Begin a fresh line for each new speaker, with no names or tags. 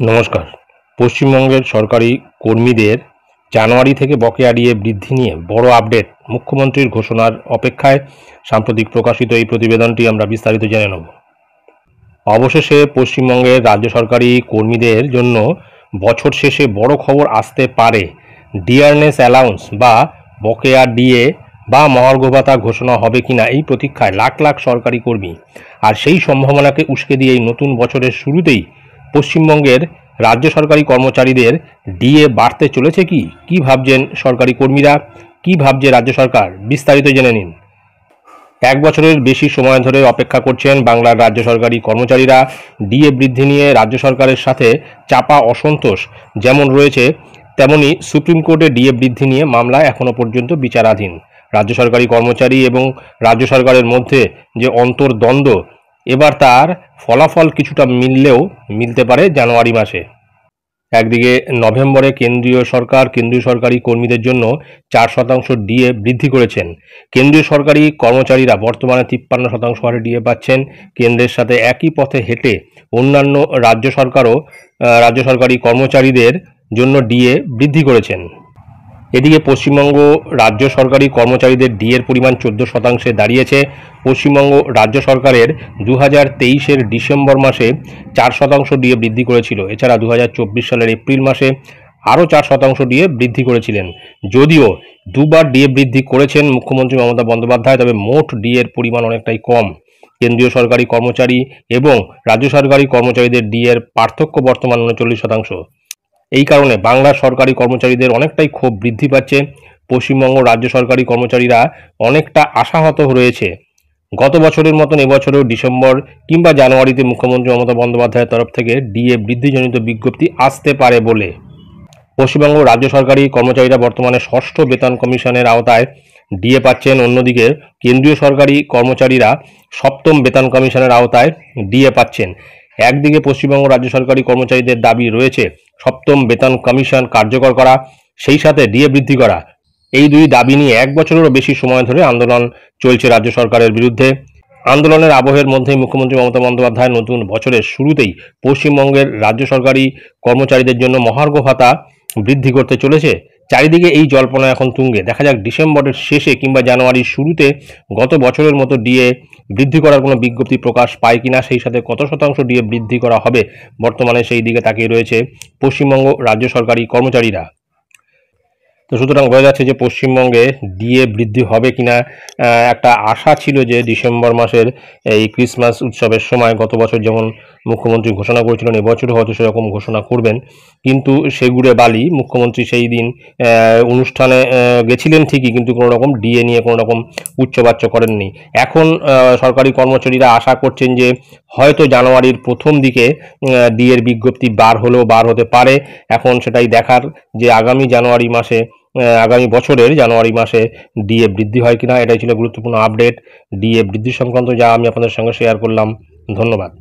নমস্কার। পশ্চিমবঙ্গের সরকারি কর্মীদের জানুয়ারি থেকে বকেয়া ডিএ বৃদ্ধি নিয়ে বড় আপডেট মুখ্যমন্ত্রীর ঘোষণার অপেক্ষায় সাম্প্রতিক প্রকাশিত এই প্রতিবেদনটি আমরা বিস্তারিত জেনে নেব। অবশেষে পশ্চিমবঙ্গের রাজ্য সরকারি কর্মীদের জন্য বছর শেষে বড় খবর আসতে পারে। ডিয়ারনেস অ্যালাউন্স বা বকেয়া ডিএ বা মহার্ঘ ভাতা ঘোষণা হবে কিনা এই প্রতীক্ষায় লাখ লাখ সরকারি কর্মী। আর সেই সম্ভাবনাকে উস্কে দিয়ে এই নতুন বছরের শুরুতেই পশ্চিমবঙ্গের রাজ্য সরকারি কর্মচারীদের ডিএ বাড়তে চলেছে কি ভাবছেন সরকারি কর্মীরা, কি ভাবছে রাজ্য সরকার, বিস্তারিত জেনে নিন। এক বছরের বেশি সময় ধরে অপেক্ষা করছেন বাংলার রাজ্য সরকারি কর্মচারীরা। ডিএ বৃদ্ধি নিয়ে রাজ্য সরকারের সাথে চাপা অসন্তোষ যেমন রয়েছে, তেমনি সুপ্রিম কোর্টে ডিএ বৃদ্ধি নিয়ে মামলা এখনও পর্যন্ত বিচারাধীন। রাজ্য সরকারি কর্মচারী এবং রাজ্য সরকারের মধ্যে যে অন্তর্দ্বন্দ্ব, এবার তার ফলাফল কিছুটা মিলতে পারে জানুয়ারি মাসে। একদিকে নভেম্বরে কেন্দ্রীয় সরকারি কর্মীদের জন্য 4% ডিএ বৃদ্ধি করেছেন। কেন্দ্রীয় সরকারি কর্মচারীরা বর্তমানে 53% হারে ডিএ পাচ্ছেন। কেন্দ্রের সাথে একই পথে হেঁটে অন্যান্য রাজ্য সরকারি কর্মচারীদের জন্য ডিএ বৃদ্ধি করেছেন। এদিকে পশ্চিমবঙ্গ রাজ্য সরকারি কর্মচারীদের ডিএর পরিমাণ 14% দাঁড়িয়েছে। পশ্চিমবঙ্গ রাজ্য সরকারের 2023-এর ডিসেম্বর মাসে 4% ডিএ বৃদ্ধি করেছিল। এছাড়া 2024 সালের এপ্রিল মাসে আরও 4% ডিএ বৃদ্ধি করেছিলেন। যদিও দুবার ডিএ বৃদ্ধি করেছেন মুখ্যমন্ত্রী মমতা বন্দ্যোপাধ্যায়, তবে মোট ডিএর পরিমাণ অনেকটাই কম। কেন্দ্রীয় সরকারি কর্মচারী এবং রাজ্য সরকারি কর্মচারীদের ডিএর পার্থক্য বর্তমান 39%। এই কারণে বাংলার সরকারি কর্মচারীদের অনেকটাই ক্ষোভ বৃদ্ধি পাচ্ছে। পশ্চিমবঙ্গ রাজ্য সরকারি কর্মচারীরা অনেকটা আশাহত রয়েছে। গত বছরের মতন এবছরেও ডিসেম্বর কিংবা জানুয়ারিতে মুখ্যমন্ত্রী মমতা বন্দ্যোপাধ্যায়ের তরফ থেকে ডিএ বৃদ্ধিজনিত বিজ্ঞপ্তি আসতে পারে বলে। পশ্চিমবঙ্গ রাজ্য সরকারি কর্মচারীরা বর্তমানে ষষ্ঠ বেতন কমিশনের আওতায় ডিএ পাচ্ছেন। অন্যদিকে কেন্দ্রীয় সরকারি কর্মচারীরা সপ্তম বেতন কমিশনের আওতায় ডিএ পাচ্ছেন। একদিকে পশ্চিমবঙ্গ রাজ্য সরকারি কর্মচারীদের দাবি রয়েছে সপ্তম বেতন কমিশন কার্যকর করা, সেই সাথে ডিএ বৃদ্ধি করা। এই দুই দাবি নিয়ে এক বছরেরও বেশি সময় ধরে আন্দোলন চলছে রাজ্য সরকারের বিরুদ্ধে। আন্দোলনের আবহের মধ্যেই মুখ্যমন্ত্রী মমতা বন্দ্যোপাধ্যায় নতুন বছরের শুরুতেই পশ্চিমবঙ্গের রাজ্য সরকারি কর্মচারীদের জন্য মহার্ঘ ভাতা বৃদ্ধি করতে চলেছে। চারিদিকে এই জল্পনা এখন তুঙ্গে। দেখা যাক ডিসেম্বরের শেষে কিংবা জানুয়ারির শুরুতে গত বছরের মতো ডিএ বৃদ্ধি করার কোনো বিজ্ঞপ্তি প্রকাশ পায় কিনা, সেই সাথে কত শতাংশ ডিএ বৃদ্ধি করা হবে বর্তমানে সেই দিকে তাকিয়ে রয়েছে পশ্চিমবঙ্গ রাজ্য সরকারি কর্মচারীরা। তো সুতরাং বোঝা যাচ্ছে যে পশ্চিমবঙ্গে ডিএ বৃদ্ধি হবে কিনা একটা আশা ছিল যে ডিসেম্বর মাসের এই ক্রিসমাস উৎসবের সময় গত বছর যেমন মুখ্যমন্ত্রী ঘোষণা করেছিলেন, এবছরও হয়তো সেরকম ঘোষণা করবেন। কিন্তু সেগুড়ে বালি মুখ্যমন্ত্রী সেই দিন অনুষ্ঠানে গেছিলেন ঠিকই, কিন্তু কোনো রকম ডিএ নিয়ে কোনো রকম উচ্চবাচ্য করেননি। এখন সরকারি কর্মচারীরা আশা করছেন যে হয়তো জানুয়ারির প্রথম দিকে ডিএর বিজ্ঞপ্তি বার হতে পারে। এখন সেটাই দেখার যে আগামী বছরের জানুয়ারি মাসে ডিএ বৃদ্ধি হয় কিনা। এটাই ছিল গুরুত্বপূর্ণ আপডেট ডিএ বৃদ্ধি সংক্রান্ত, যা আমি আপনাদের সঙ্গে শেয়ার করলাম। ধন্যবাদ।